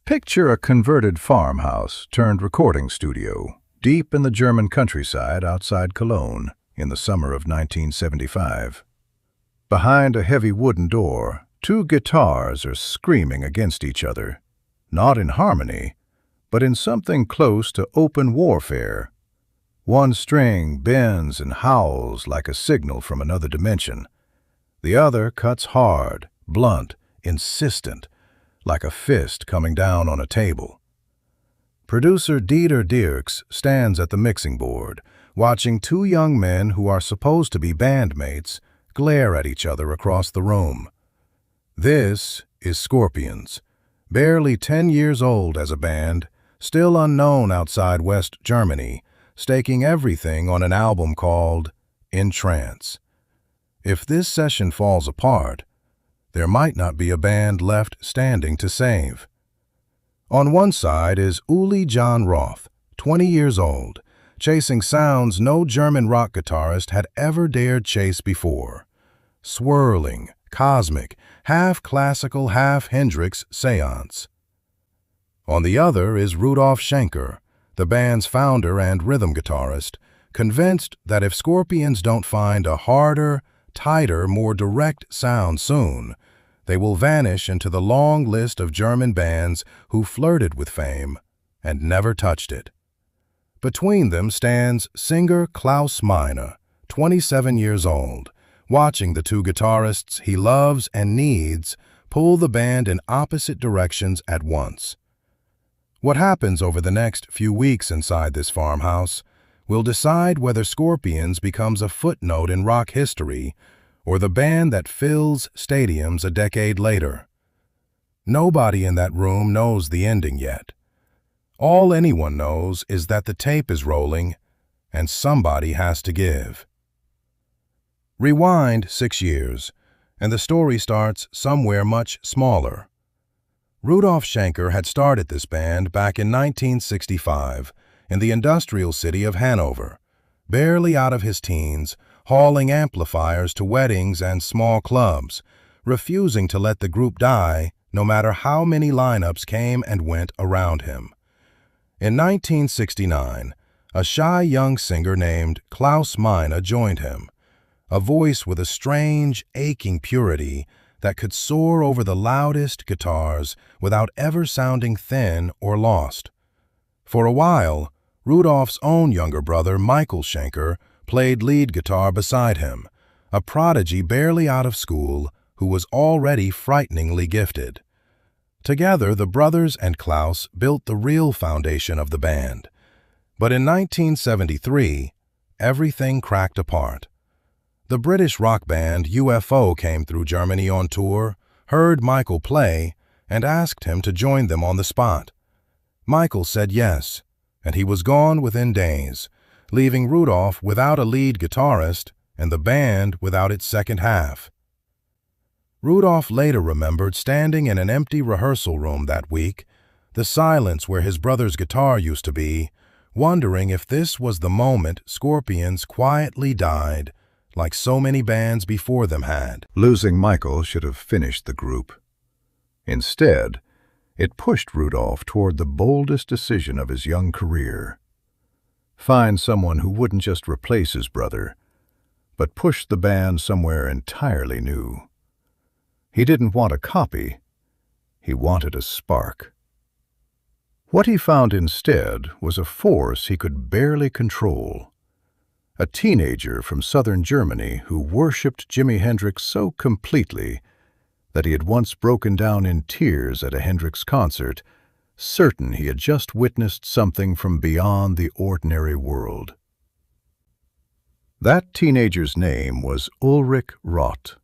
Picture a converted farmhouse turned recording studio, deep in the German countryside outside Cologne in the summer of 1975. Behind a heavy wooden door, two guitars are screaming against each other, not in harmony, but in something close to open warfare. One string bends and howls like a signal from another dimension. The other cuts hard, blunt, insistent, like a fist coming down on a table. Producer Dieter Dierks stands at the mixing board, watching two young men who are supposed to be bandmates glare at each other across the room. This is Scorpions, barely 10 years old as a band, still unknown outside West Germany, staking everything on an album called In Trance. If this session falls apart, there might not be a band left standing to save. On one side is Uli John Roth, 20 years old, chasing sounds no German rock guitarist had ever dared chase before. Swirling, cosmic, half classical, half Hendrix seance. On the other is Rudolf Schenker, the band's founder and rhythm guitarist, convinced that if Scorpions don't find a harder, tighter, more direct sound soon, they will vanish into the long list of German bands who flirted with fame and never touched it. Between them stands singer Klaus Meine, 27 years old, watching the two guitarists he loves and needs pull the band in opposite directions at once. What happens over the next few weeks inside this farmhouse will decide whether Scorpions becomes a footnote in rock history or the band that fills stadiums a decade later. Nobody in that room knows the ending yet. All anyone knows is that the tape is rolling and somebody has to give. Rewind 6 years, and the story starts somewhere much smaller. Rudolf Schenker had started this band back in 1965 in the industrial city of Hanover, barely out of his teens, hauling amplifiers to weddings and small clubs, refusing to let the group die no matter how many lineups came and went around him. In 1969, a shy young singer named Klaus Meine joined him, a voice with a strange, aching purity that could soar over the loudest guitars without ever sounding thin or lost. For a while, Rudolf's own younger brother, Michael Schenker, played lead guitar beside him, a prodigy barely out of school who was already frighteningly gifted. Together, the brothers and Klaus built the real foundation of the band. But in 1973, everything cracked apart. The British rock band UFO came through Germany on tour, heard Michael play, and asked him to join them on the spot. Michael said yes, and he was gone within days, leaving Rudolf without a lead guitarist and the band without its second half. Rudolf later remembered standing in an empty rehearsal room that week, the silence where his brother's guitar used to be, wondering if this was the moment Scorpions quietly died, like so many bands before them had. Losing Michael should have finished the group. Instead, it pushed Rudolf toward the boldest decision of his young career. Find someone who wouldn't just replace his brother, but push the band somewhere entirely new. He didn't want a copy. He wanted a spark. What he found instead was a force he could barely control. A teenager from southern Germany who worshipped Jimi Hendrix so completely that he had once broken down in tears at a Hendrix concert, certain he had just witnessed something from beyond the ordinary world. That teenager's name was Ulrich Roth,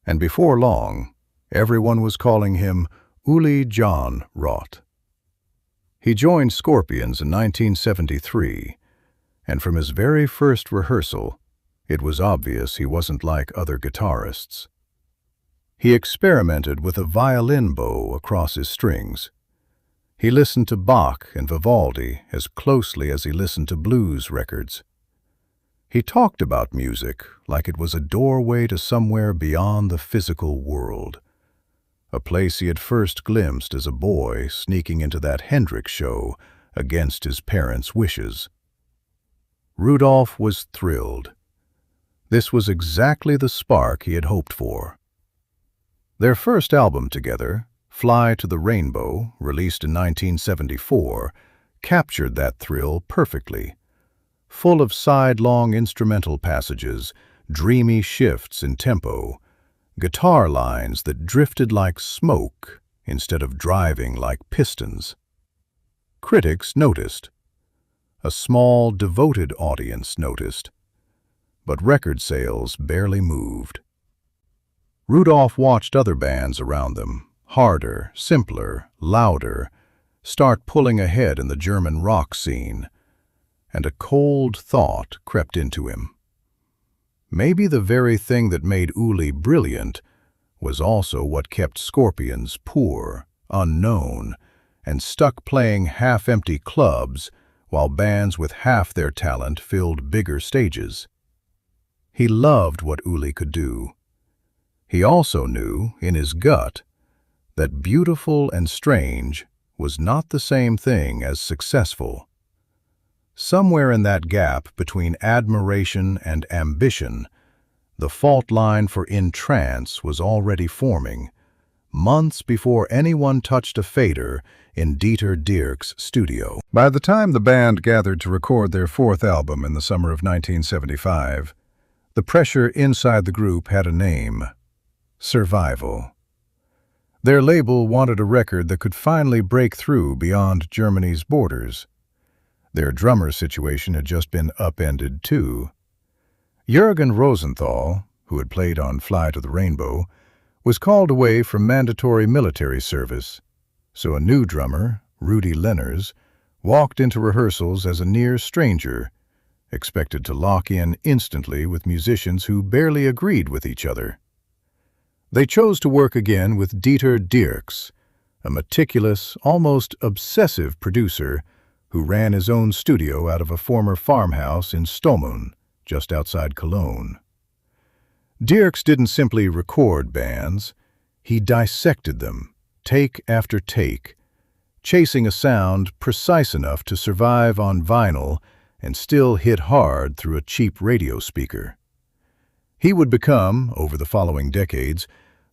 and before long, everyone was calling him Uli John Roth. He joined Scorpions in 1973, and from his very first rehearsal, it was obvious he wasn't like other guitarists. He experimented with a violin bow across his strings. He listened to Bach and Vivaldi as closely as he listened to blues records. He talked about music like it was a doorway to somewhere beyond the physical world, a place he had first glimpsed as a boy sneaking into that Hendrix show against his parents' wishes. Rudolf was thrilled. This was exactly the spark he had hoped for. Their first album together, Fly to the Rainbow, released in 1974, captured that thrill perfectly. Full of sidelong instrumental passages, dreamy shifts in tempo, guitar lines that drifted like smoke instead of driving like pistons. Critics noticed. A small, devoted audience noticed. But record sales barely moved. Rudolf watched other bands around them, harder, simpler, louder, start pulling ahead in the German rock scene, and a cold thought crept into him. Maybe the very thing that made Uli brilliant was also what kept Scorpions poor, unknown, and stuck playing half-empty clubs while bands with half their talent filled bigger stages. He loved what Uli could do. He also knew, in his gut, that beautiful and strange was not the same thing as successful. Somewhere in that gap between admiration and ambition, the fault line for in trance was already forming, months before anyone touched a fader in Dieter Dierks' studio. By the time the band gathered to record their fourth album in the summer of 1975, the pressure inside the group had a name: survival. Their label wanted a record that could finally break through beyond Germany's borders. Their drummer situation had just been upended too. Jürgen Rosenthal, who had played on Fly to the Rainbow, was called away from mandatory military service, so a new drummer, Rudi Lenners, walked into rehearsals as a near stranger, expected to lock in instantly with musicians who barely agreed with each other. They chose to work again with Dieter Dierks, a meticulous, almost obsessive producer who ran his own studio out of a former farmhouse in Stommern, just outside Cologne. Dierks didn't simply record bands, he dissected them, take after take, chasing a sound precise enough to survive on vinyl and still hit hard through a cheap radio speaker. He would become, over the following decades,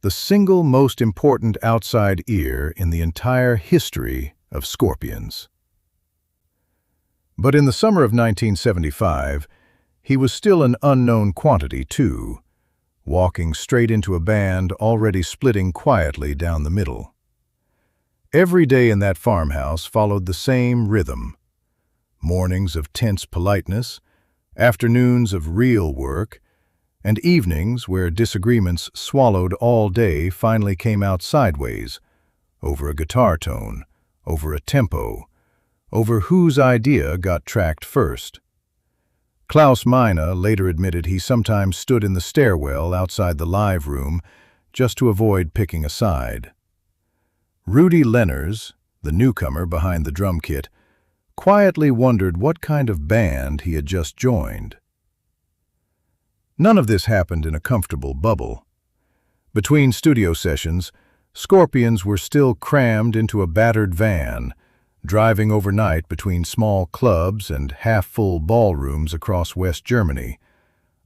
the single most important outside ear in the entire history of Scorpions. But in the summer of 1975, he was still an unknown quantity too, walking straight into a band already splitting quietly down the middle. Every day in that farmhouse followed the same rhythm: mornings of tense politeness, afternoons of real work, and evenings where disagreements swallowed all day finally came out sideways, over a guitar tone, over a tempo, over whose idea got tracked first. Klaus Meine later admitted he sometimes stood in the stairwell outside the live room just to avoid picking a side. Rudi Lenners, the newcomer behind the drum kit, quietly wondered what kind of band he had just joined. None of this happened in a comfortable bubble. Between studio sessions, Scorpions were still crammed into a battered van, driving overnight between small clubs and half-full ballrooms across West Germany,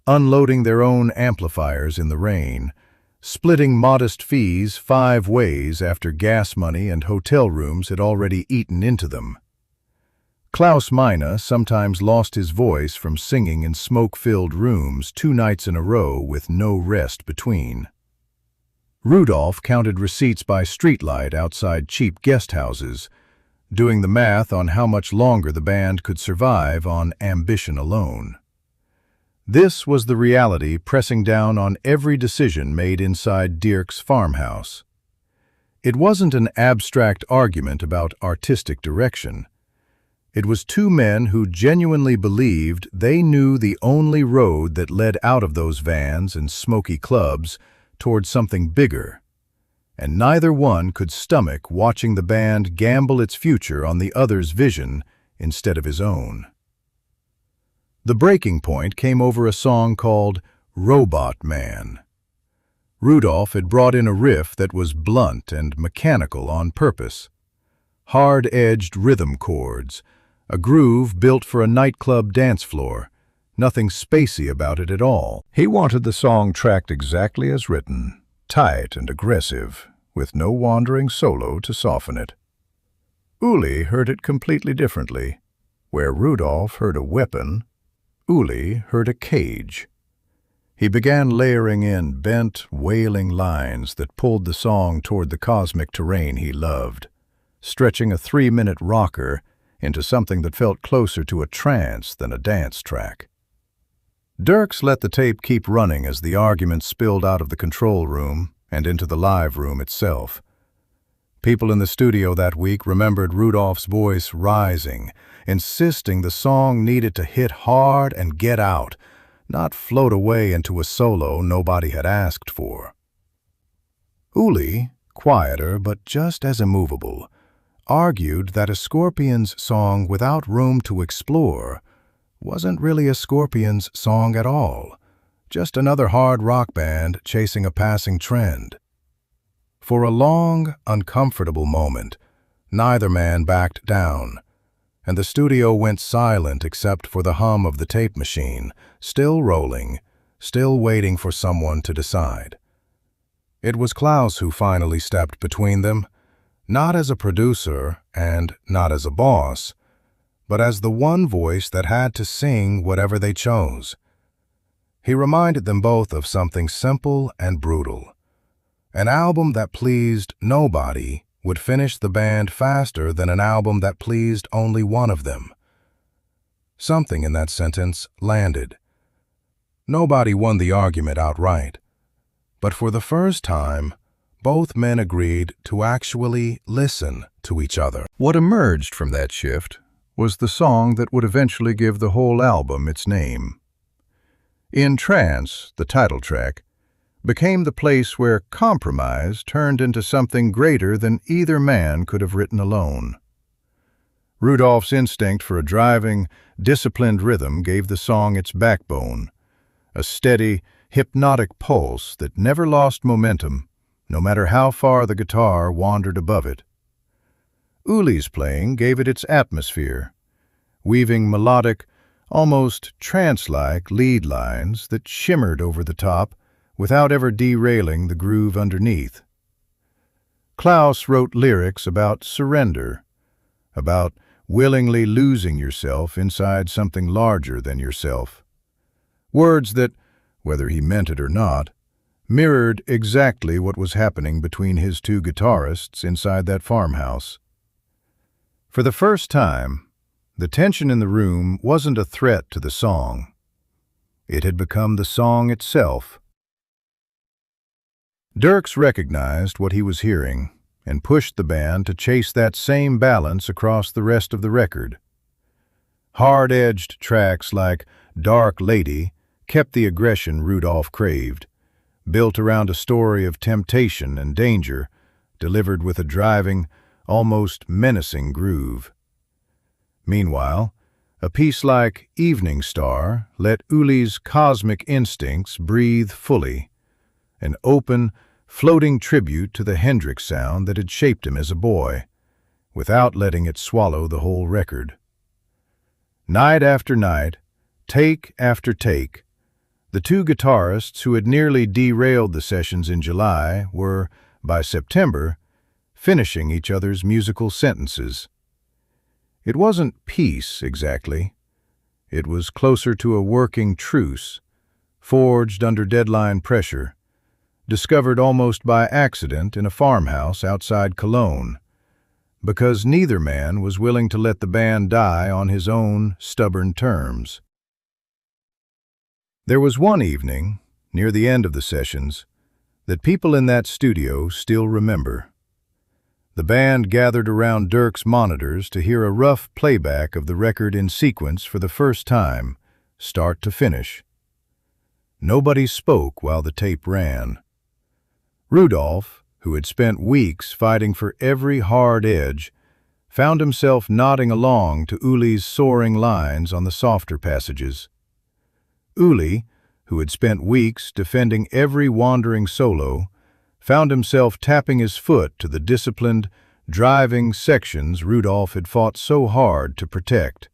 unloading their own amplifiers in the rain, splitting modest fees 5 ways after gas money and hotel rooms had already eaten into them. Klaus Meine sometimes lost his voice from singing in smoke-filled rooms 2 nights in a row with no rest between. Rudolf counted receipts by streetlight outside cheap guest houses, doing the math on how much longer the band could survive on ambition alone. This was the reality pressing down on every decision made inside Dierks' farmhouse. It wasn't an abstract argument about artistic direction. It was 2 men who genuinely believed they knew the only road that led out of those vans and smoky clubs towards something bigger, and neither one could stomach watching the band gamble its future on the other's vision instead of his own. The breaking point came over a song called Robot Man. Rudolf had brought in a riff that was blunt and mechanical on purpose. Hard-edged rhythm chords, a groove built for a nightclub dance floor, nothing spacey about it at all. He wanted the song tracked exactly as written, tight and aggressive, with no wandering solo to soften it. Uli heard it completely differently. Where Rudolf heard a weapon, Uli heard a cage. He began layering in bent, wailing lines that pulled the song toward the cosmic terrain he loved, stretching a 3-minute rocker into something that felt closer to a trance than a dance track. Dirks let the tape keep running as the argument spilled out of the control room and into the live room itself. People in the studio that week remembered Rudolph's voice rising, insisting the song needed to hit hard and get out, not float away into a solo nobody had asked for. Uli, quieter but just as immovable, argued that a Scorpions song without room to explore wasn't really a Scorpions song at all, just another hard rock band chasing a passing trend. For a long, uncomfortable moment, neither man backed down, and the studio went silent except for the hum of the tape machine, still rolling, still waiting for someone to decide. It was Klaus who finally stepped between them, not as a producer and not as a boss, but as the one voice that had to sing whatever they chose. He reminded them both of something simple and brutal. An album that pleased nobody would finish the band faster than an album that pleased only one of them. Something in that sentence landed. Nobody won the argument outright, but for the first time, both men agreed to actually listen to each other. What emerged from that shift was the song that would eventually give the whole album its name. In Trance, the title track, became the place where compromise turned into something greater than either man could have written alone. Rudolph's instinct for a driving, disciplined rhythm gave the song its backbone, a steady, hypnotic pulse that never lost momentum, no matter how far the guitar wandered above it. Uli's playing gave it its atmosphere, weaving melodic, almost trance-like lead lines that shimmered over the top without ever derailing the groove underneath. Klaus wrote lyrics about surrender, about willingly losing yourself inside something larger than yourself. Words that, whether he meant it or not, mirrored exactly what was happening between his two guitarists inside that farmhouse. For the first time, the tension in the room wasn't a threat to the song. It had become the song itself. Dirks recognized what he was hearing and pushed the band to chase that same balance across the rest of the record. Hard-edged tracks like Dark Lady kept the aggression Rudolf craved, built around a story of temptation and danger, delivered with a driving, almost menacing groove. Meanwhile, a piece like Evening Star let Uli's cosmic instincts breathe fully, an open, floating tribute to the Hendrix sound that had shaped him as a boy, without letting it swallow the whole record. Night after night, take after take, the two guitarists who had nearly derailed the sessions in July were, by September, finishing each other's musical sentences. It wasn't peace, exactly. It was closer to a working truce, forged under deadline pressure, discovered almost by accident in a farmhouse outside Cologne, because neither man was willing to let the band die on his own stubborn terms. There was one evening, near the end of the sessions, that people in that studio still remember. The band gathered around Dirk's monitors to hear a rough playback of the record in sequence for the first time, start to finish. Nobody spoke while the tape ran. Rudolf, who had spent weeks fighting for every hard edge, found himself nodding along to Uli's soaring lines on the softer passages. Uli, who had spent weeks defending every wandering solo, found himself tapping his foot to the disciplined, driving sections Rudolf had fought so hard to protect.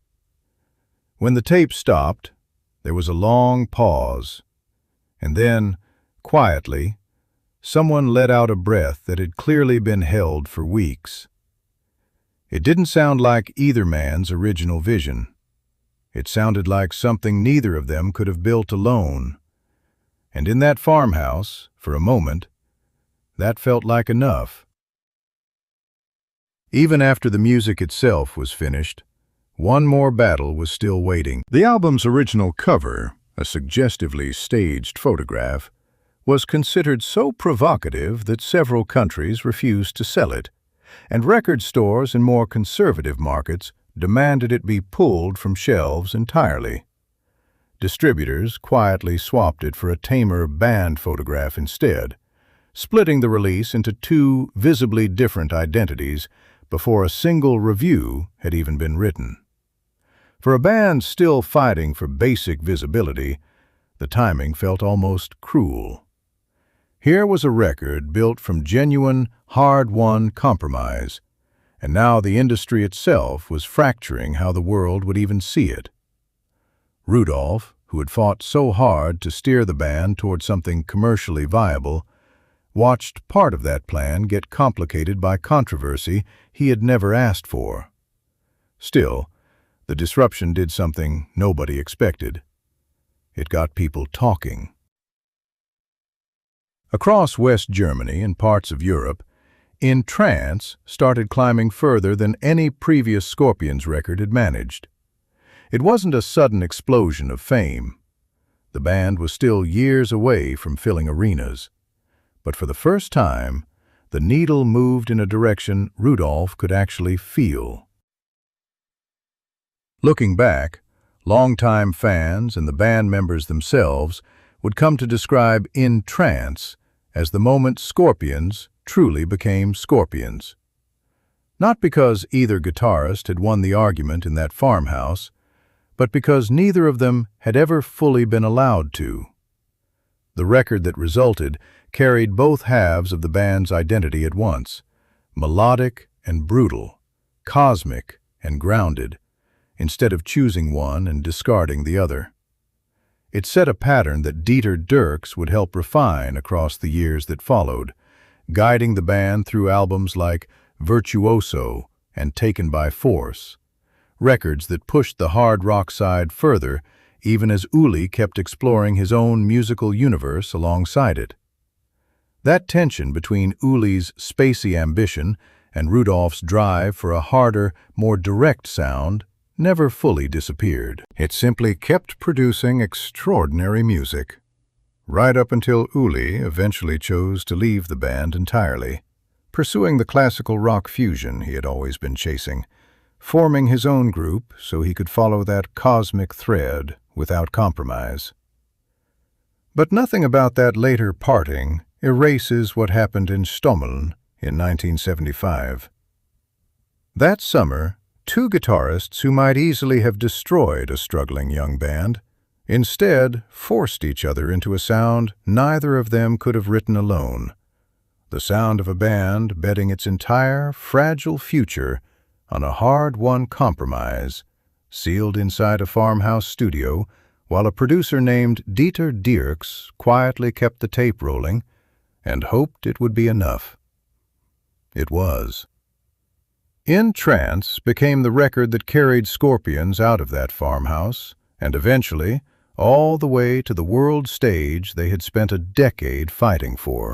When the tape stopped, there was a long pause, and then, quietly, someone let out a breath that had clearly been held for weeks. It didn't sound like either man's original vision. It sounded like something neither of them could have built alone. And in that farmhouse, for a moment, that felt like enough. Even after the music itself was finished, one more battle was still waiting. The album's original cover, a suggestively staged photograph, was considered so provocative that several countries refused to sell it, and record stores in more conservative markets demanded it be pulled from shelves entirely. Distributors quietly swapped it for a tamer band photograph instead, splitting the release into two visibly different identities before a single review had even been written. For a band still fighting for basic visibility, the timing felt almost cruel. Here was a record built from genuine, hard-won compromise, and now the industry itself was fracturing how the world would even see it. Rudolf, who had fought so hard to steer the band toward something commercially viable, watched part of that plan get complicated by controversy he had never asked for. Still, the disruption did something nobody expected. It got people talking. Across West Germany and parts of Europe, In Trance started climbing further than any previous Scorpions record had managed. It wasn't a sudden explosion of fame. The band was still years away from filling arenas. But for the first time, the needle moved in a direction Rudolf could actually feel. Looking back, longtime fans and the band members themselves would come to describe In Trance as the moment Scorpions truly became Scorpions. Not because either guitarist had won the argument in that farmhouse, but because neither of them had ever fully been allowed to. The record that resulted carried both halves of the band's identity at once, melodic and brutal, cosmic and grounded, instead of choosing one and discarding the other. It set a pattern that Dieter Dierks would help refine across the years that followed, guiding the band through albums like Virtuoso and Taken by Force, records that pushed the hard rock side further even as Uli kept exploring his own musical universe alongside it. That tension between Uli's spacey ambition and Rudolf's drive for a harder, more direct sound never fully disappeared. It simply kept producing extraordinary music, right up until Uli eventually chose to leave the band entirely, pursuing the classical rock fusion he had always been chasing, forming his own group so he could follow that cosmic thread without compromise. But nothing about that later parting erases what happened in Stommeln in 1975. That summer, two guitarists who might easily have destroyed a struggling young band instead forced each other into a sound neither of them could have written alone. The sound of a band betting its entire fragile future on a hard-won compromise, sealed inside a farmhouse studio, while a producer named Dieter Dierks quietly kept the tape rolling and hoped it would be enough. It was. In Trance became the record that carried Scorpions out of that farmhouse, and eventually all the way to the world stage they had spent a decade fighting for.